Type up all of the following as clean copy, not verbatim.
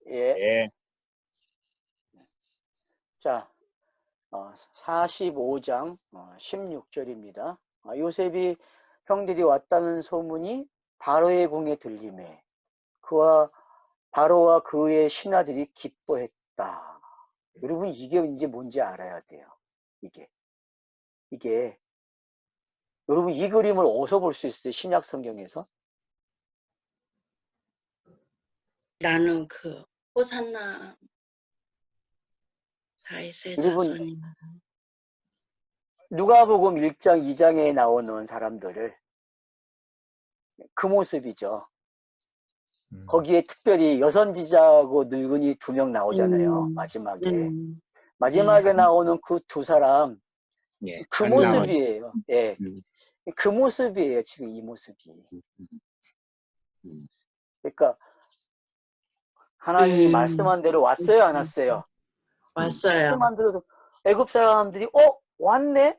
예. 예. 자, 45장 16절입니다. 요셉이 형들이 왔다는 소문이 바로의 궁에 들리매 그와 바로와 그의 신하들이 기뻐했다. 여러분 이게 이제 뭔지 알아야 돼요. 이게 여러분 이 그림을 어디서 볼 수 있어요? 신약 성경에서? 나는 그 호산나 다윗의 여러분 자손이 누가복음 1장 2장에 나오는 사람들을 그 모습이죠. 거기에 특별히 여선지자하고 늙은이 2명 나오잖아요. 마지막에 네. 나오는 그 두 사람 예. 그 안 나와. 모습이에요. 예, 그 모습이에요. 지금 이 모습이. 그러니까 하나님이 말씀한 대로 왔어요, 안 왔어요? 왔어요. 말씀한 대로 애굽 사람들이 왔네?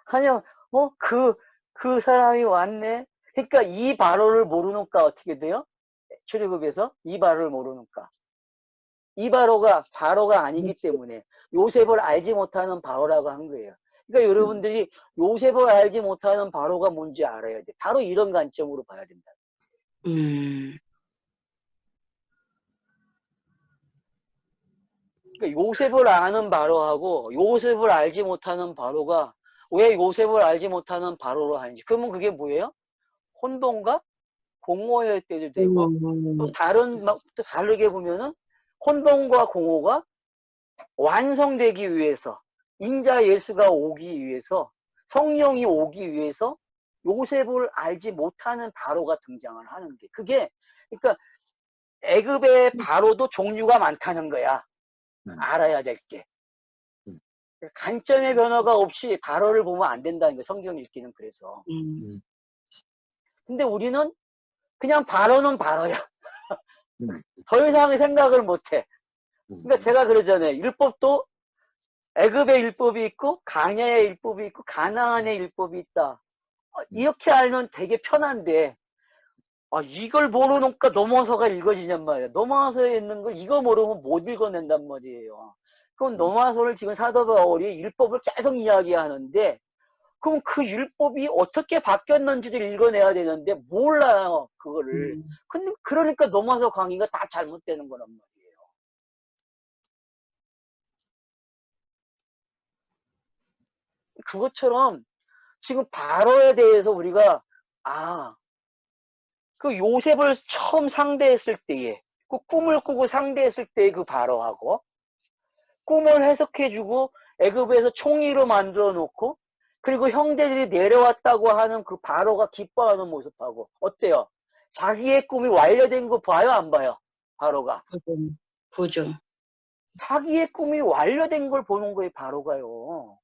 그냥 그 사람이 왔네? 그러니까 이 바로를 모르니까 어떻게 돼요? 출애굽에서 이 바로를 모르니까 이 바로가 아니기 때문에 요셉을 알지 못하는 바로라고 한 거예요. 그러니까 여러분들이 요셉을 알지 못하는 바로가 뭔지 알아야 돼. 바로 이런 관점으로 봐야 된다. 그러니까 요셉을 아는 바로하고 요셉을 알지 못하는 바로가 왜 요셉을 알지 못하는 바로로 하는지. 그러면 그게 뭐예요? 혼돈과 공허일 때도 되고 또 또 다르게 보면은 혼돈과 공허가 완성되기 위해서 인자 예수가 오기 위해서 성령이 오기 위해서 요셉을 알지 못하는 바로가 등장을 하는 게 그게 그러니까 애굽의 바로도 종류가 많다는 거야. 알아야 될 게. 관점의 변화가 없이 바로를 보면 안 된다는 거 성경 읽기는 그래서. 근데 우리는 그냥 바로는 바로야. 더 이상의 생각을 못해. 그러니까 제가 그러잖아요. 율법도 애굽의 율법이 있고 광야의 율법이 있고 가나안의 율법이 있다. 이렇게 알면 되게 편한데 이걸 모르니까 넘어서가 읽어지냔 말이야. 넘어서에 있는 걸 이거 모르면 못 읽어낸단 말이에요. 그럼 넘어서를 지금 사도 바울이 율법을 계속 이야기하는데 그럼 그 율법이 어떻게 바뀌었는지를 읽어내야 되는데 몰라요 그거를. 근데 그러니까 넘어서 강의가 다 잘못되는 거란 말이에요. 그것처럼 지금 바로에 대해서 우리가 그 요셉을 처음 상대했을 때에 그 꿈을 꾸고 상대했을 때의 그 바로하고 꿈을 해석해주고 애굽에서 총리로 만들어 놓고 그리고 형제들이 내려왔다고 하는 그 바로가 기뻐하는 모습하고 어때요? 자기의 꿈이 완료된 거 봐요 안 봐요? 바로가 보죠. 자기의 꿈이 완료된 걸 보는 거예요 바로가요.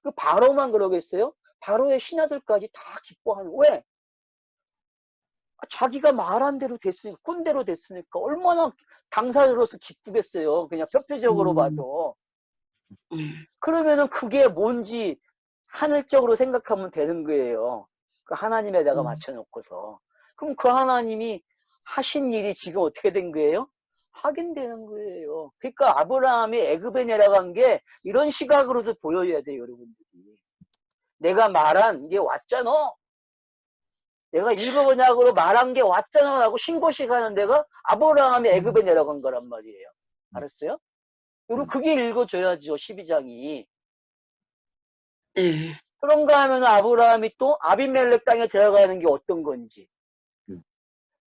그 바로만 그러겠어요? 바로의 신하들까지 다 기뻐하는 왜? 자기가 말한 대로 됐으니까 꾼대로 됐으니까 얼마나 당사자로서 기쁘겠어요. 그냥 표표적으로 봐도. 그러면은 그게 뭔지 하늘적으로 생각하면 되는 거예요. 그 하나님에다가 맞춰놓고서. 그럼 그 하나님이 하신 일이 지금 어떻게 된 거예요? 확인되는 거예요. 그러니까 아브라함이 애굽에 내려간 게 이런 시각으로도 보여야 돼요, 여러분들이. 내가 말한 게 왔잖아. 내가 읽어보냐고 말한 게 왔잖아 라고 신고식 하는 데가 아브라함이 애굽에 내려간 거란 말이에요. 알았어요? 그리고 그게 읽어줘야죠, 12장이. 그런가 하면 아브라함이 또 아비멜렉 땅에 들어가는 게 어떤 건지.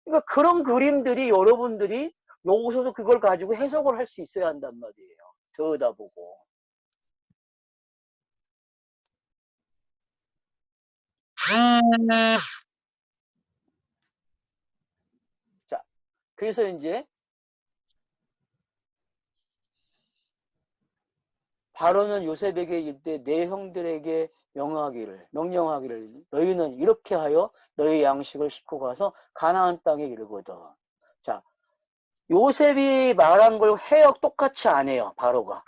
그러니까 그런 그림들이 여러분들이 여기서도 그걸 가지고 해석을 할 수 있어야 한단 말이에요. 들여다보고. 자, 그래서 이제 바로는 요셉에게 이르되 내 형들에게 명령하기를 너희는 이렇게 하여 너희 양식을 싣고 가서 가나안 땅에 이르거든. 자, 요셉이 말한 걸 해역 똑같이 안 해요. 바로가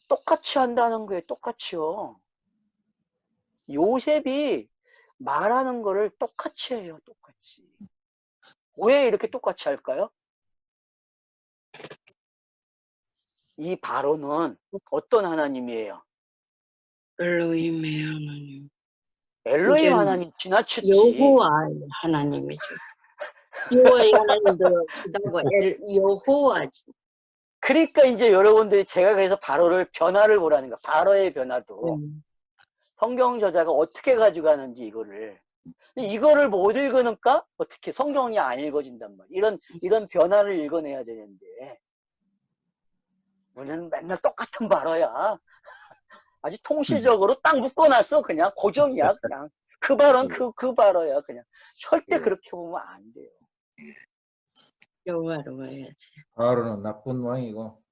똑같이 한다는 거예요. 똑같이요. 요셉이 말하는 거를 똑같이 해요. 똑같이. 왜 이렇게 똑같이 할까요? 이 바로는 어떤 하나님이에요? 엘로힘의 하나님. 엘로힘 이제는 하나님 지나쳤지. 여호와 하나님이죠. 여호와의 하나님도 지다고 여호와지. 그러니까 이제 여러분들이 제가 그래서 바로를 변화를 보라는 거. 바로의 변화도 성경 저자가 어떻게 가져가는지 이거를 못 읽으니까 어떻게 성경이 안 읽어진단 말이야. 이런 변화를 읽어내야 되는데 우리는 맨날 똑같은 바로야. 아주 통시적으로 딱 묶어놨어. 그냥 고정이야. 그냥 그 발언 그 바로야. 그냥 절대 그렇게 보면 안 돼요. 여호와로 해야지. 바로는 나쁜 왕이고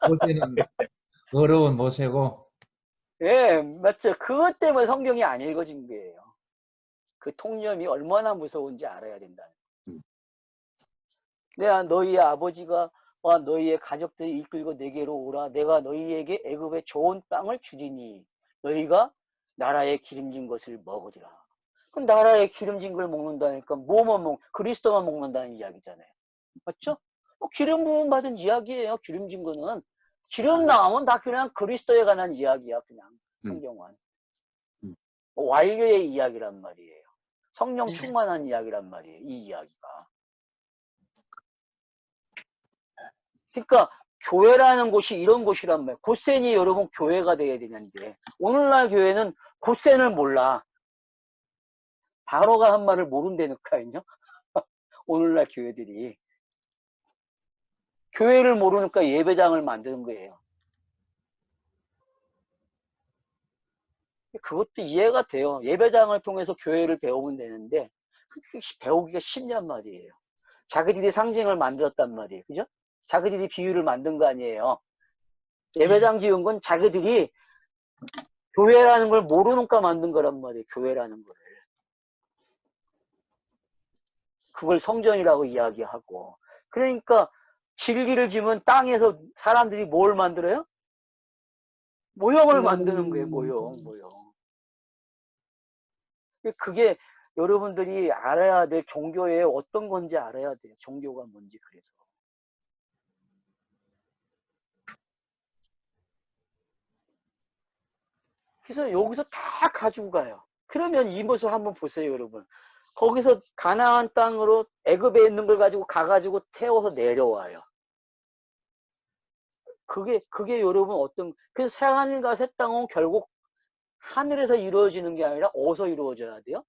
모세는 어려운 모세고. 예, 맞죠. 그것 때문에 성경이 안 읽어진 거예요. 그 통념이 얼마나 무서운지 알아야 된다. 내가 너희의 아버지가 너희의 가족들이 이끌고 내게로 오라. 내가 너희에게 애굽의 좋은 땅을 주리니 너희가 나라의 기름진 것을 먹으리라. 그럼 나라의 기름진 걸 먹는다니까 그리스도만 먹는다는 이야기잖아요. 맞죠? 기름 부음 받은 이야기예요. 기름진 거는 기름 나오면 다 그냥 그리스도에 관한 이야기야. 그냥 성경은 완료의 이야기란 말이에요. 성령 충만한 이야기란 말이에요. 이 이야기가. 그러니까 교회라는 곳이 이런 곳이란 말이에요. 고센이 여러분 교회가 돼야 되는데 오늘날 교회는 고센을 몰라. 바로가 한 말을 모른다니까요. 오늘날 교회들이. 교회를 모르니까 예배장을 만드는 거예요. 그것도 이해가 돼요. 예배장을 통해서 교회를 배우면 되는데 배우기가 쉽냔 말이에요. 자기들이 상징을 만들었단 말이에요. 그죠? 자기들이 비유를 만든 거 아니에요. 예배당 지은 건 자기들이 교회라는 걸 모르니까 만든 거란 말이에요. 교회라는 거를. 그걸 성전이라고 이야기하고. 그러니까 진리를 지면 땅에서 사람들이 뭘 만들어요? 모형을 만드는 거예요. 모형. 그게 여러분들이 알아야 될 종교의 어떤 건지 알아야 돼요. 종교가 뭔지. 그래서 여기서 다 가지고 가요. 그러면 이 모습 한번 보세요, 여러분. 거기서 가나안 땅으로 애굽에 있는 걸 가지고 가가지고 태워서 내려와요. 그게 여러분 그래서 새하늘과 새 땅은 결국 하늘에서 이루어지는 게 아니라 어디서 이루어져야 돼요?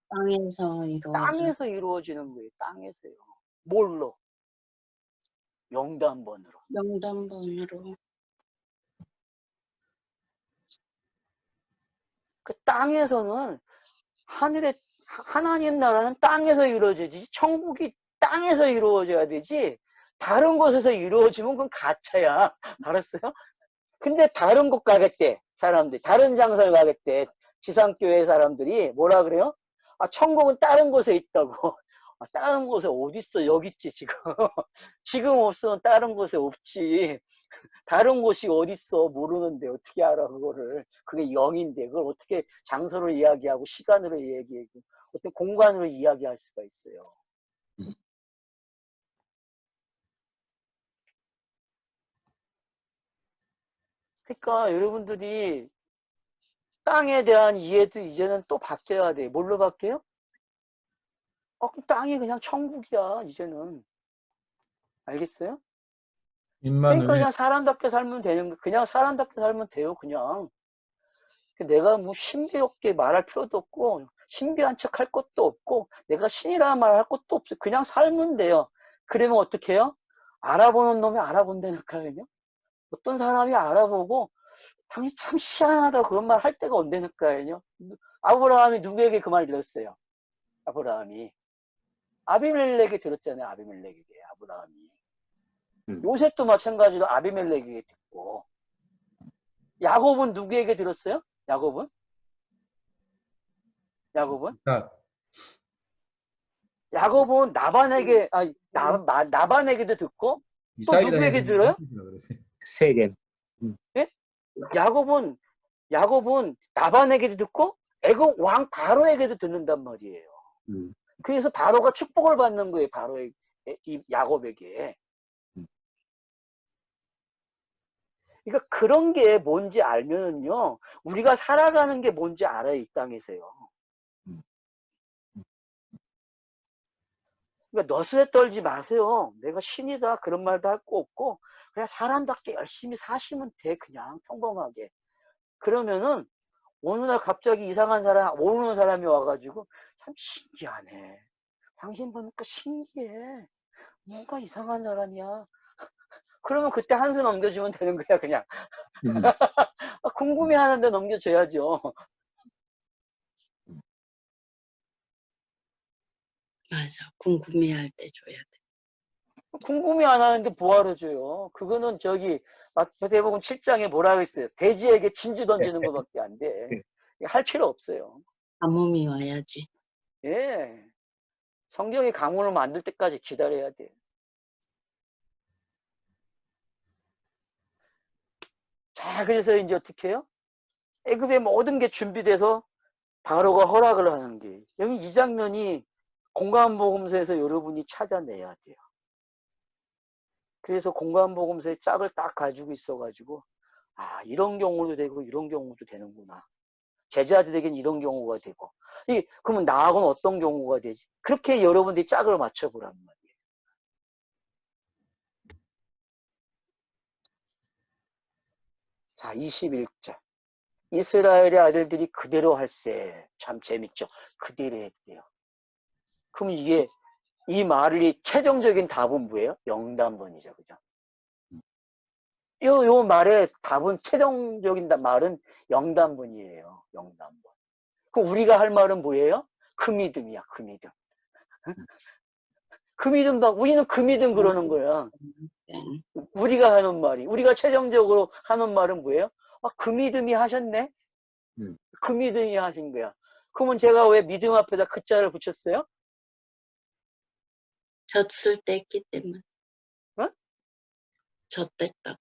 땅에서 이루어지는 거예요. 땅에서요. 뭘로? 영단번으로. 그 땅에서는 하나님 나라는 땅에서 이루어지지, 천국이 땅에서 이루어져야 되지, 다른 곳에서 이루어지면 그건 가짜야. 알았어요? 근데 다른 곳 가겠대, 사람들이. 다른 장사를 가겠대. 지상교회 사람들이 뭐라 그래요? 천국은 다른 곳에 있다고. 다른 곳에 어딨어? 여기 있지, 지금. 지금 없으면 다른 곳에 없지. 다른 곳이 어딨어? 모르는데 어떻게 알아, 그거를. 그게 영인데 그걸 어떻게 장소로 이야기하고 시간으로 이야기하고 어떤 공간으로 이야기할 수가 있어요. 그러니까 여러분들이 땅에 대한 이해도 이제는 또 바뀌어야 돼. 뭘로 바뀌어요? 그럼 땅이 그냥 천국이야, 이제는. 알겠어요? 그러니까 그냥 사람답게 살면 되는 거. 그냥 사람답게 살면 돼요, 그냥. 내가 뭐 신비롭게 말할 필요도 없고 신비한 척 할 것도 없고 내가 신이라는 말 할 것도 없어요. 그냥 살면 돼요. 그러면 어떻게 해요? 알아보는 놈이 알아본다니까요. 어떤 사람이 알아보고 당신 참 희한하다고 그런 말 할 때가 온다니까요. 아브라함이 누구에게 그 말을 들었어요? 아브라함이 아비멜렉에게 들었잖아요. 아비멜렉에게. 아브라함이. 요셉도 마찬가지로 아비멜렉에게 듣고. 야곱은 누구에게 들었어요? 야곱은? 야곱은 나반에게도 듣고 또 누구에게 들어요? 세겜. 예? 야곱은 나반에게도 듣고 애굽 왕 바로에게도 듣는단 말이에요. 그래서 바로가 축복을 받는 거예요. 바로의 이 야곱에게. 그러니까 그런 게 뭔지 알면은요, 우리가 살아가는 게 뭔지 알아요, 이 땅에서요. 그러니까 너스레 떨지 마세요. 내가 신이다 그런 말도 할 거 없고 그냥 사람답게 열심히 사시면 돼. 그냥 평범하게. 그러면은 어느 날 갑자기 이상한 사람, 모르는 사람이 와가지고 참 신기하네. 당신 보니까 신기해. 뭔가 이상한 사람이야. 그러면 그때 한 수 넘겨주면 되는 거야, 그냥. 궁금해하는데 넘겨줘야죠. 맞아. 궁금해할 때 줘야 돼. 궁금해 안 하는데 뭐하러 줘요? 그거는 저기 마태복음 7장에 뭐라고 했어요? 돼지에게 진주 던지는 것밖에 안 돼. 할 필요 없어요. 가뭄이 와야지. 예. 성경이 가문을 만들 때까지 기다려야 돼. 자, 그래서 이제 어떻게 해요? 애굽의 모든 게 준비돼서 바로가 허락을 하는 게 여기 이 장면이 공간복음서에서 여러분이 찾아내야 돼요. 그래서 공간복음서의 짝을 딱 가지고 있어가지고 아, 이런 경우도 되고 이런 경우도 되는구나. 제자들에겐 이런 경우가 되고 그러면 나하고는 어떤 경우가 되지? 그렇게 여러분들이 짝을 맞춰보란 말이에요. 자, 21절. 이스라엘의 아들들이 그대로 할세. 참 재밌죠. 그대로 했대요. 그럼 이게 이 말이 최종적인 답은 뭐예요? 영단번이죠. 그죠? 요 말의 답은 최종적인 말은 영단번이에요. 영단번. 그럼 우리가 할 말은 뭐예요? 그 믿음이야. 그 믿음. 그 믿음, 우리는 그 믿음 그러는 거야. 우리가 하는 말이. 우리가 최종적으로 하는 말은 뭐예요? 아, 그 믿음이 하셨네? 그 믿음이 하신 거야. 그러면 제가 왜 믿음 앞에다 그 자를 붙였어요? 젖을 뗐기 때문에. 어? 젖댔다.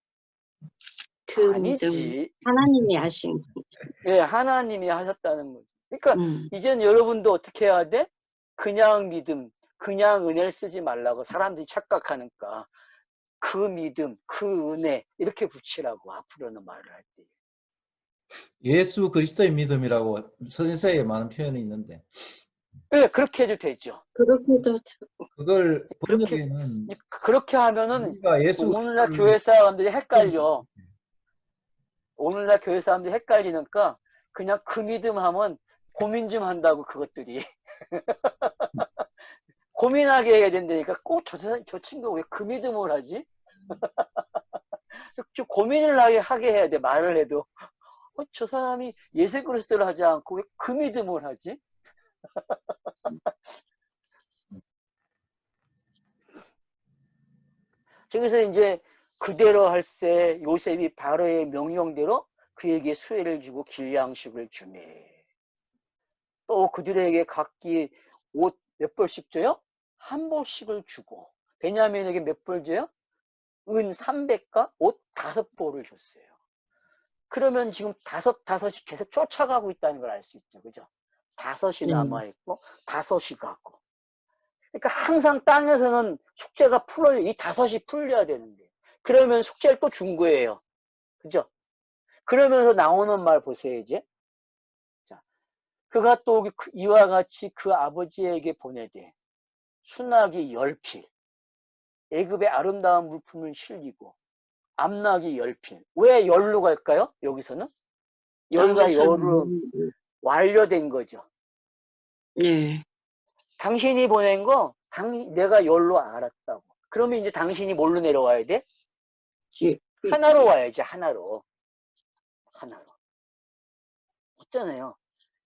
그 믿음. 아니지. 하나님이 하신 거지. 예, 하나님이 하셨다는 거지. 그러니까 이젠 여러분도 어떻게 해야 돼? 그냥 믿음, 그냥 은혜를 쓰지 말라고 사람들이 착각하니까 그 믿음, 그 은혜 이렇게 붙이라고 앞으로는 말을 할 때. 예수 그리스도의 믿음이라고 서신서에 많은 표현이 있는데 예, 그렇게 해도 되죠. 그렇게도 그걸 그렇게 번역에는 그렇게 하면은 우리가 예수 오늘날 그리스도를 교회 사람들이 헷갈려. 오늘날 교회 사람들이 헷갈리니까 그냥 그 믿음 하면 고민 좀 한다고 그것들이. 고민하게 해야 된다니까 꼭 저 친구가 왜 그 믿음을 하지? 좀 고민을 하게 해야 돼. 말을 해도 저 사람이 예수 그리스도를 하지 않고 왜 그 믿음을 하지? 저기서 이제 그대로 할세 요셉이 바로의 명령대로 그에게 수혜를 주고 길양식을 주매. 또 그들에게 각기 옷 몇 벌씩 줘요? 한 벌씩을 주고. 베냐민에게 몇 벌 줘요? 은 300과 옷 5벌을 줬어요. 그러면 지금 다섯이 계속 쫓아가고 있다는 걸 알 수 있죠. 그죠? 다섯이 남아있고, 다섯이 가고. 그러니까 항상 땅에서는 숙제가 풀어요. 이 다섯이 풀려야 되는데. 그러면 숙제를 또 준 거예요. 그죠? 그러면서 나오는 말 보세요, 이제. 자, 그가 또 이와 같이 그 아버지에게 보내되, 순하기 10필, 애굽의 아름다운 물품을 실리고, 암나기 10필. 왜 열로 갈까요? 여기서는? 열과 열로 완료된 거죠. 네. 당신이 보낸 거 내가 열로 알았다고. 그러면 이제 당신이 뭘로 내려와야 돼? 하나로 와야지. 하나로. 없잖아요.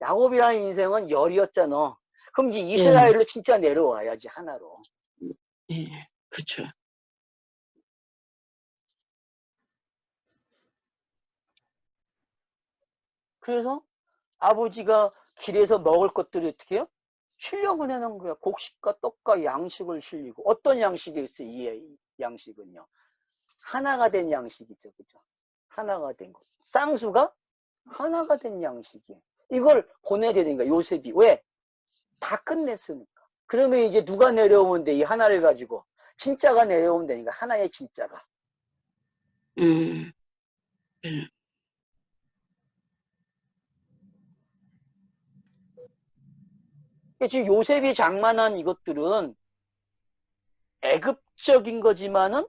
야곱이라는 인생은 열이었잖아. 그럼 이제 이스라엘로 진짜 내려와야지. 하나로. 네. 그쵸. 그래서 아버지가 길에서 먹을 것들이 어떻게 해요? 실려 보내는 거야. 곡식과 떡과 양식을 실리고. 어떤 양식이 있어요? 이 양식은요. 하나가 된 양식이죠. 그죠? 하나가 된 거. 쌍수가 하나가 된 양식이에요. 이걸 보내야 되니까 요셉이. 왜? 다 끝냈으니까. 그러면 이제 누가 내려오면 돼? 이 하나를 가지고. 진짜가 내려오면 되니까. 하나의 진짜가. 음. 지금 요셉이 장만한 이것들은 애급적인 거지만은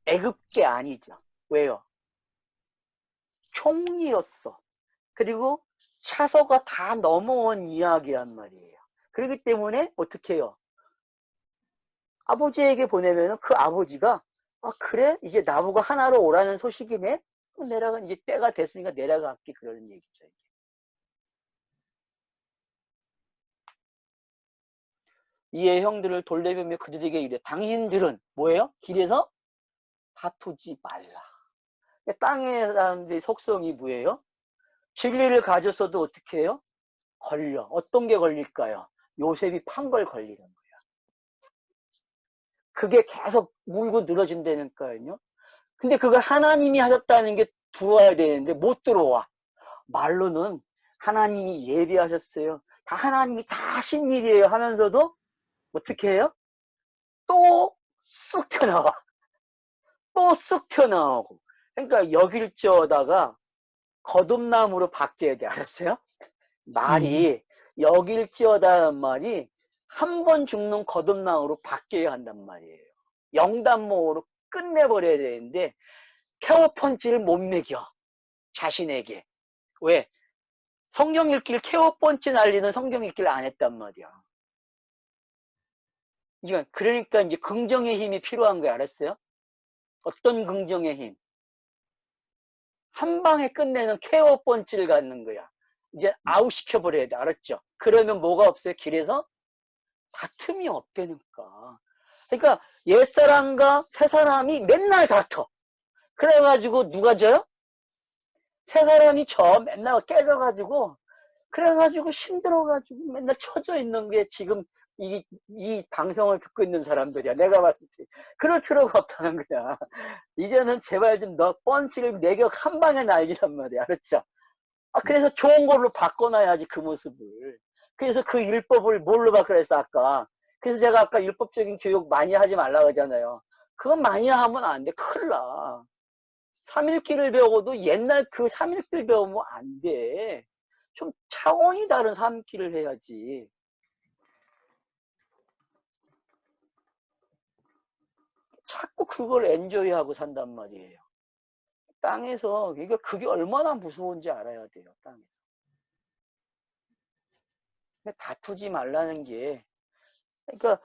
애급게 아니죠. 왜요? 총리로서. 그리고 차서가 다 넘어온 이야기란 말이에요. 그렇기 때문에 어떻게 해요? 아버지에게 보내면은 그 아버지가 아 그래? 이제 나보고 하나로 오라는 소식이네? 그럼 내려가 이제 때가 됐으니까 내려갈게 그러는 얘기죠. 이에 형들을 돌려보며 그들에게 이래 당신들은 뭐예요? 길에서 다투지 말라. 땅의 사람들의 속성이 뭐예요? 진리를 가졌어도 어떻게 해요? 걸려. 어떤 게 걸릴까요? 요셉이 판 걸 걸리는 거야. 그게 계속 물고 늘어진다니까요. 근데 그걸 하나님이 하셨다는 게 들어와야 되는데 못 들어와. 말로는 하나님이 예비하셨어요. 다 하나님이 다 하신 일이에요 하면서도 어떻게 해요? 또 쑥 튀어나와. 또 쑥 튀어나오고. 그러니까 여길저다가 거듭남으로 바뀌어야 돼. 알았어요? 말이 여길지어다는 말이 한 번 죽는 거듭남으로 바뀌어야 한단 말이에요. 영단모로 끝내버려야 되는데 케어펀치를 못 매겨. 자신에게. 왜? 성경 읽기를 케어펀치 날리는 성경 읽기를 안 했단 말이야. 그러니까 이제 긍정의 힘이 필요한 거야. 알았어요? 어떤 긍정의 힘? 한 방에 끝내는 케어펀치를 갖는 거야. 이제 아웃시켜버려야 돼. 알았죠? 그러면 뭐가 없어요? 길에서 다툼이 없다니까. 그러니까 옛사람과 새사람이 맨날 다퉈. 그래가지고 누가 져요? 새사람이 져. 맨날 깨져가지고 그래가지고 힘들어가지고 맨날 쳐져 있는 게 지금 이 방송을 듣고 있는 사람들이야. 내가 봤을 때. 그럴 필요가 없다는 거야. 이제는 제발 좀 너 펀치를 내격 한 방에 날리란 말이야. 알았죠? 그래서 좋은 걸로 바꿔놔야지 그 모습을. 그래서 그 율법을 뭘로 바꾸랬어 아까. 그래서 제가 아까 율법적인 교육 많이 하지 말라고 하잖아요. 그건 많이 하면 안 돼. 큰일 나. 3일기를 배워도 옛날 그 3일기를 배우면 안 돼. 좀 차원이 다른 3일기를 해야지. 자꾸 그걸 엔조이하고 산단 말이에요. 땅에서. 그러니까 그게 얼마나 무서운지 알아야 돼요. 땅에서. 다투지 말라는 게. 그러니까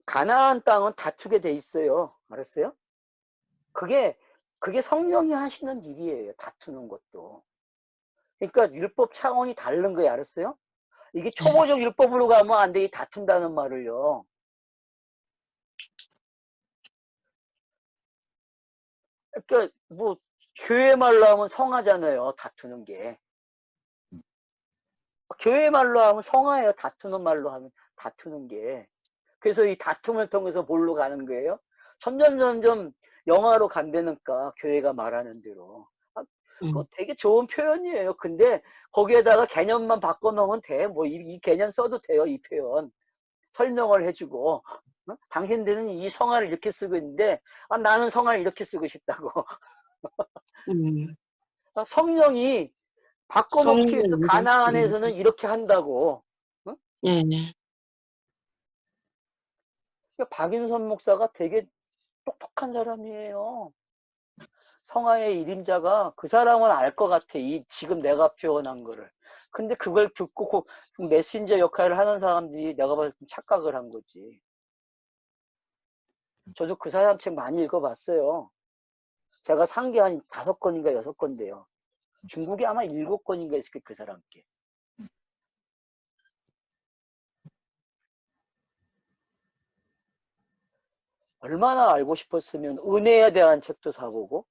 가나안 땅은 다투게 돼 있어요. 알았어요? 그게 성령이 하시는 일이에요. 다투는 것도. 그러니까 율법 차원이 다른 거예요. 알았어요? 이게 초보적 율법으로 가면 안 돼. 다툰다는 말을요. 그러니까 뭐 교회 말로 하면 성하잖아요. 다투는 게. 교회 말로 하면 성화예요. 다투는 말로 하면 다투는 게. 그래서 이 다툼을 통해서 뭘로 가는 거예요? 점점 영화로 간다니까 교회가 말하는 대로. 그거 되게 좋은 표현이에요. 근데 거기에다가 개념만 바꿔놓으면 돼. 뭐 이 개념 써도 돼요. 이 표현. 설명을 해주고. 당신들은 이 성화를 이렇게 쓰고 있는데 나는 성화를 이렇게 쓰고 싶다고. 성령이 바꿔놓기 위해서 가나안에서는 이렇게 한다고. 네. 박인선 목사가 되게 똑똑한 사람이에요. 성화의 일임자가 그 사람은 알 것 같아. 지금 내가 표현한 거를. 근데 그걸 듣고 메신저 역할을 하는 사람들이 내가 봤을 때 착각을 한 거지. 저도 그 사람 책 많이 읽어봤어요. 제가 산 게 한 5권인가 6권인데요. 중국에 아마 7권인가 있을 거예요. 그 사람께. 얼마나 알고 싶었으면 은혜에 대한 책도 사보고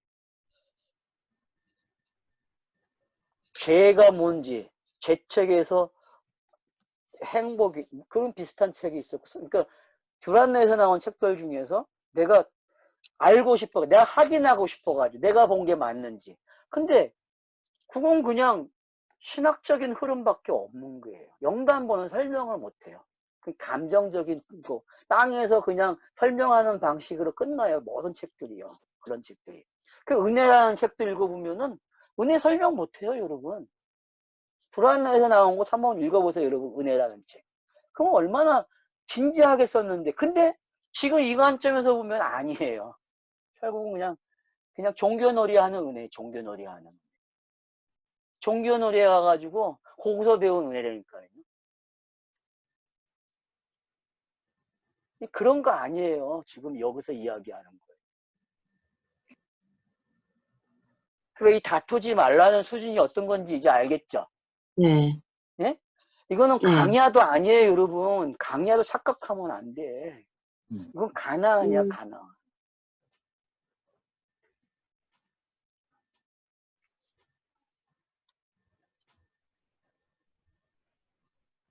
죄가 뭔지 죄 책에서 행복이 그런 비슷한 책이 있었고 그러니까 듀란노에서 나온 책들 중에서 내가 알고 싶어 내가 확인하고 싶어가지고 내가 본 게 맞는지 근데 그건 그냥 신학적인 흐름밖에 없는 거예요. 영단본은 설명을 못해요. 그 감정적인 거, 땅에서 그냥 설명하는 방식으로 끝나요. 모든 책들이요. 그런 책들이. 그 은혜라는 책도 읽어보면은 은혜 설명 못해요, 여러분. 불안에서 나온 거 한번 읽어보세요, 여러분. 은혜라는 책. 그럼 얼마나 진지하게 썼는데. 근데 지금 이 관점에서 보면 아니에요. 결국은 그냥 종교놀이 하는 은혜, 종교놀이 하는. 종교놀이에 가가지고 거기서 배운 은혜라니까요. 그런 거 아니에요. 지금 여기서 이야기하는 거예요. 그러니까 이 다투지 말라는 수준이 어떤 건지 이제 알겠죠? 네. 예? 이거는 네. 강야도 아니에요, 여러분. 강야도 착각하면 안 돼. 이건 가나안이야, 가나안.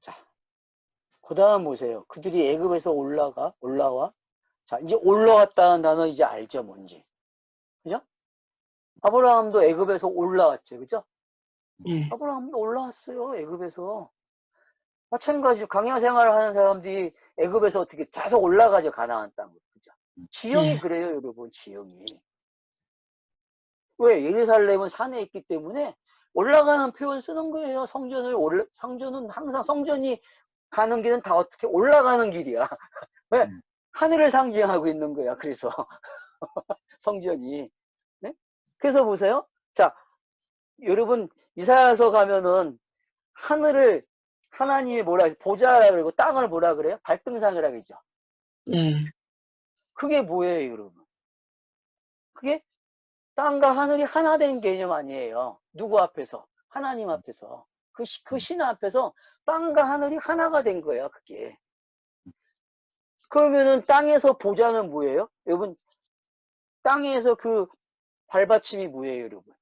자, 그 다음 보세요. 그들이 애굽에서 올라와. 자, 이제 올라왔다는 단어 이제 알죠, 뭔지. 그죠? 아브라함도 애굽에서 올라왔지, 그죠? 네. 아브라함도 올라왔어요, 애굽에서. 마찬가지로 강야 생활을 하는 사람들이 애굽에서 어떻게 계속 올라가죠, 가나안 땅으로. 그죠? 지형이 네. 그래요, 여러분, 지형이. 왜? 예루살렘은 산에 있기 때문에 올라가는 표현 쓰는 거예요. 성전은 항상 성전이 가는 길은 다 어떻게 올라가는 길이야. 왜? 하늘을 상징하고 있는 거야. 그래서 성전이. 네? 그래서 보세요. 자, 여러분 이사야서 가면은 하늘을 하나님이 보좌라 그러고 땅을 뭐라 그래요? 발등상이라 그러죠. 네. 그게 뭐예요, 여러분? 그게 땅과 하늘이 하나 된 개념 아니에요. 누구 앞에서? 하나님 앞에서. 그 신 앞에서 땅과 하늘이 하나가 된 거야, 그게. 그러면은 땅에서 보좌는 뭐예요? 여러분, 땅에서 그 발받침이 뭐예요, 여러분?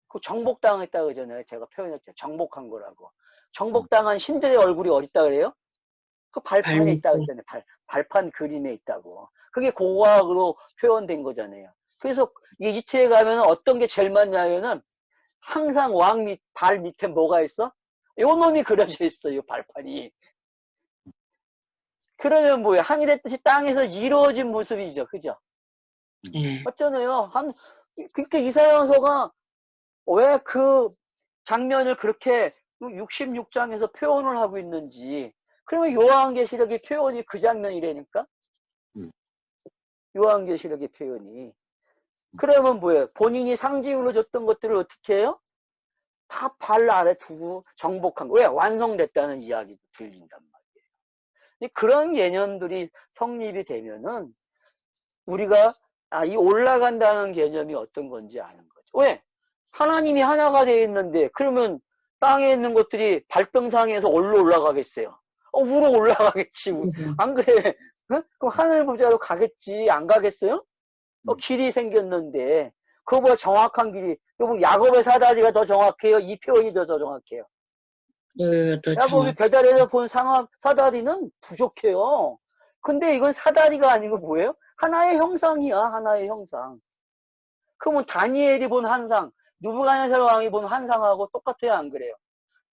그 정복당했다 그러잖아요. 제가 표현했죠. 정복한 거라고. 정복당한 신들의 얼굴이 어디 있다 그래요? 그 발판에 있다 발밑에. 그랬잖아요. 발판 그림에 있다고. 그게 고고학으로 표현된 거잖아요. 그래서 이집트에 가면 어떤 게 제일 많냐면은 항상 발 밑에 뭐가 있어? 요 놈이 그려져 있어요, 발판이. 그러면 뭐예요? 하늘의 뜻이 땅에서 이루어진 모습이죠. 그죠? 네. 맞잖아요. 그러니까 이사야서가 왜 그 장면을 그렇게 66장에서 표현을 하고 있는지. 그러면 요한계시록의 표현이 그 장면이라니까? 요한계시록의 표현이. 그러면 뭐예요? 본인이 상징으로 줬던 것들을 어떻게 해요? 다 발 아래 두고 정복한 거. 왜? 완성됐다는 이야기도 들린단 말이에요. 그런 개념들이 성립이 되면은 우리가 이 올라간다는 개념이 어떤 건지 아는 거죠. 왜? 하나님이 하나가 되어 있는데 그러면 땅에 있는 것들이 발등상에서 올라가겠어요? 위로 올라가겠지. 안 그래? 어? 그럼 하늘 보자로 가겠지. 안 가겠어요? 길이 생겼는데 그거보다 정확한 길이. 여러분 야곱의 사다리가 더 정확해요? 이 표현이 더 정확해요? 더 야곱이 정확해. 배달해서 본 사다리는 부족해요. 근데 이건 사다리가 아니고 뭐예요? 하나의 형상이야. 하나의 형상. 그러면 다니엘이 본 환상, 누부갓네살 왕이 본 환상하고 똑같아요, 안 그래요?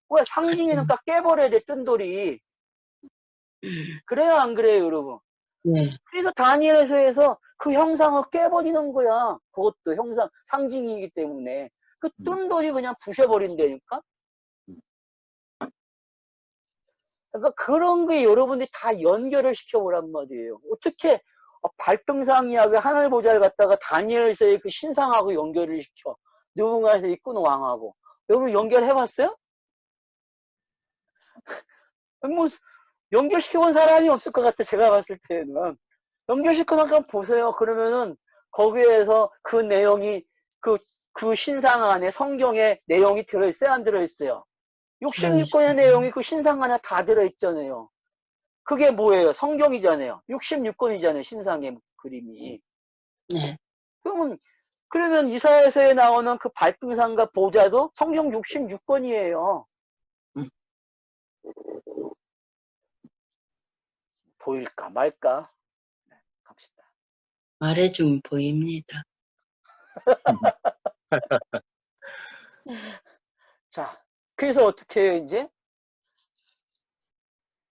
왜? 상징에는 딱 깨버려야 돼, 뜬돌이. 그래요, 안 그래요, 여러분? 네. 그래서 다니엘서에서 그 형상을 깨버리는 거야. 그것도 형상, 상징이기 때문에. 그 뜬돌이 그냥 부셔버린다니까? 그러니까 그런 게 여러분들이 다 연결을 시켜보란 말이에요. 어떻게 발등상이하고 하늘 보좌를 갖다가 다니엘서의 그 신상하고 연결을 시켜. 누군가에서 이끈 왕하고. 여러분 연결해봤어요? 뭐 연결시켜본 사람이 없을 것 같아. 제가 봤을 때는. 연결시켜놓고 한번 보세요. 그러면은 거기에서 그 내용이 그 신상 안에 성경에 내용이 들어있어요? 안 들어있어요? 66권의 내용이 그 신상 안에 다 들어있잖아요. 그게 뭐예요? 성경이잖아요. 66권이잖아요. 신상의 그림이. 네. 그러면 이사야서에 나오는 그 발등상과 보좌도 성경 66권이에요. 보일까 말까? 네, 갑시다. 말해주면 보입니다. 자, 그래서 어떻게 해요, 이제?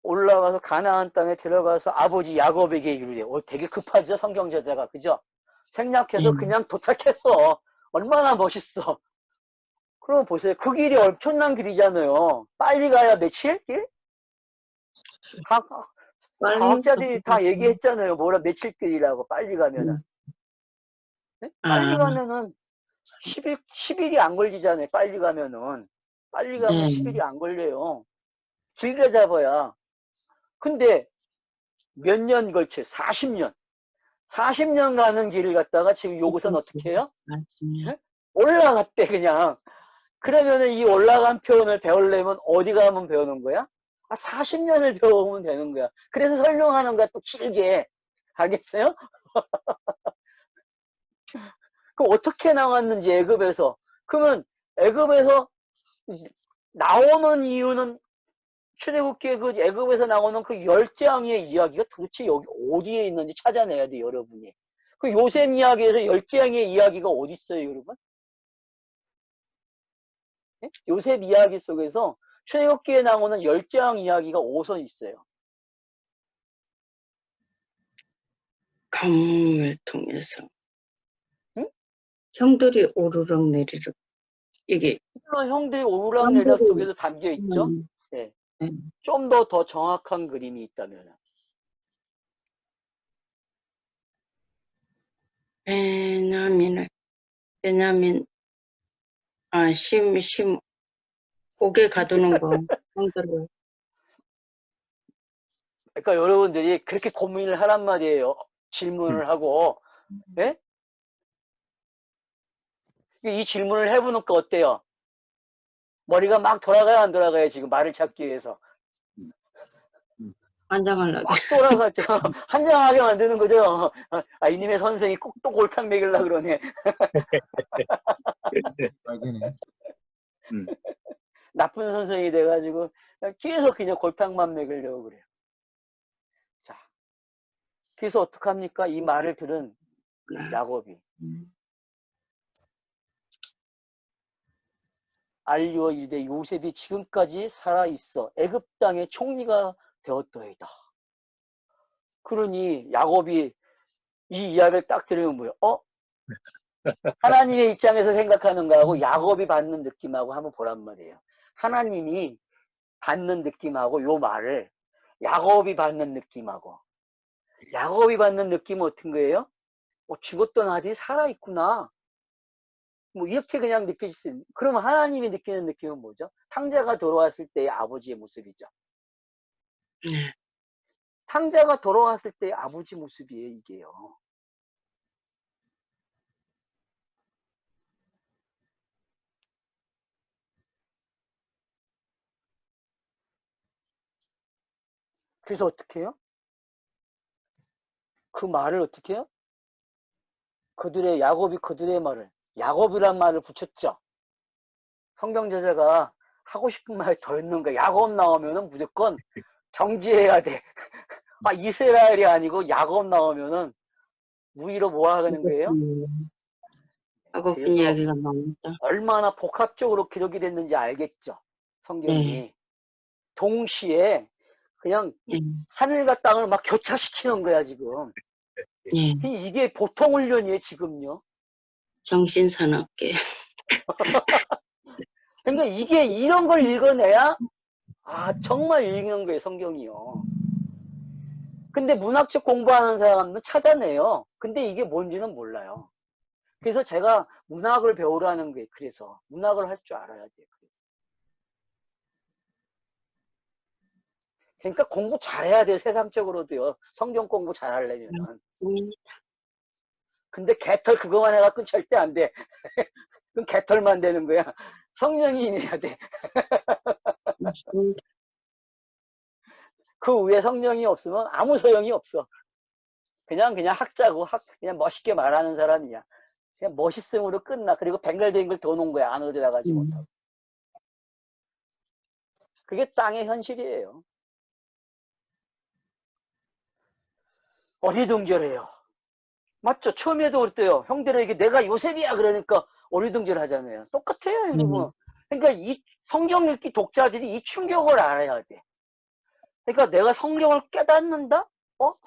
올라가서 가나안 땅에 들어가서 아버지 야곱에게 이르래. 되게 급하죠, 성경 저자가. 그죠? 생략해서 네. 그냥 도착했어. 얼마나 멋있어. 그럼 보세요. 그 길이 엄청난 길이잖아요. 빨리 가야 며칠? 길? 과, 빨리 과학자들이 다 얘기했잖아요. 뭐라 며칠 길이라고. 빨리 가면은. 네? 빨리 아, 가면은 10일이 안 걸리잖아요. 빨리 가면은. 빨리 가면 네. 10일이 안 걸려요. 길게 잡아야. 근데 몇 년 걸쳐? 40년. 40년 가는 길을 갖다가 지금 요것은 어떻게 해요? 맞습니다. 네? 올라갔대, 그냥. 그러면은 이 올라간 표현을 배우려면 어디 가면 배우는 거야? 40년을 배우면 되는 거야. 그래서 설명하는 거야, 또 길게. 알겠어요? 그럼 어떻게 나왔는지, 애굽에서. 그러면 애굽에서 나오는 이유는, 출애굽기에 그 애굽에서 나오는 그 열재앙의 이야기가 도대체 여기 어디에 있는지 찾아내야 돼, 여러분이. 그 요셉 이야기에서 열재앙의 이야기가 어디 있어요, 여러분? 예? 요셉 이야기 속에서 출애굽기에 나오는 열재앙 이야기가 어디서 있어요? 가뭄을 통해서 응? 형들이 오르락 내리락 이게 물론 형들이 오르락내리락 형들이 속에도 담겨 있죠. 예. 네. 좀 더 정확한 그림이 있다면. 베냐민 심 옥에 가두는 거 형들을 그러니까 여러분들이 그렇게 고민을 하란 말이에요. 질문을 하고. 예? 이 질문을 해보니까 어때요? 머리가 막 돌아가야 안 돌아가요, 지금 말을 찾기 위해서. 환장하려고 막 돌아가죠. 한장하게 만드는 거죠. 이님의 선생이 꼭 또 골탕 먹이려고 그러네. 알겠네. 나쁜 선생이 돼가지고 계속 그냥 골탕만 먹이려고 그래요. 자, 그래서 어떡합니까? 이 말을 들은 야곱이 알리오 이르되 요셉이 지금까지 살아있어 애굽 땅의 총리가 되었더이다. 그러니 야곱이 이 이야기를 딱 들으면 뭐예요? 하나님의 입장에서 생각하는 거하고 야곱이 받는 느낌하고 한번 보란 말이에요. 하나님이 받는 느낌하고 요 말을 야곱이 받는 느낌은 어떤 거예요? 죽었던 아들이 살아있구나. 뭐 이렇게 그냥 느껴질 수 있는. 그러면 하나님이 느끼는 느낌은 뭐죠? 탕자가 돌아왔을 때의 아버지의 모습이죠. 네. 탕자가 돌아왔을 때의 아버지 모습이에요, 이게요. 그래서 어떻게 해요? 그 말을 어떻게 해요? 야곱이 그들의 말을, 야곱이란 말을 붙였죠. 성경 저자가 하고 싶은 말이 더 있는 거야. 야곱 나오면은 무조건 정지해야 돼. 이스라엘이 아니고 야곱 나오면은 무의로 뭐 하는 거예요? 하고픈 그래서 이야기가 나옵니다. 얼마나 복합적으로 기록이 됐는지 알겠죠. 네. 성경이. 동시에 그냥 네. 하늘과 땅을 막 교차시키는 거야, 지금. 네. 이게 보통 훈련이에요, 지금요. 정신사납게. 그러니까 이게 이런 걸 읽어내야 정말 읽는 거예요, 성경이요. 근데 문학적 공부하는 사람은 찾아내요. 근데 이게 뭔지는 몰라요. 그래서 제가 문학을 배우라는 게 그래서 문학을 할 줄 알아야 돼요. 그러니까 공부 잘해야 돼요, 세상적으로도요. 성경 공부 잘하려면. 근데 개털 그거만 해갖고는 절대 안 돼. 그럼 개털만 되는 거야. 성령이 임해야 돼. 그 위에 성령이 없으면 아무 소용이 없어. 그냥 학자고 그냥 멋있게 말하는 사람이야. 그냥 멋있음으로 끝나. 그리고 뱅글뱅글 도는 거야. 안으로 들어가지 못하고. 그게 땅의 현실이에요. 어리둥절해요. 맞죠? 처음에도 그랬대요. 형들에게 내가 요셉이야 그러니까 어리둥절 하잖아요. 똑같아요, 여러분. 그러니까 이 성경 읽기 독자들이 이 충격을 알아야 돼. 그러니까 내가 성경을 깨닫는다?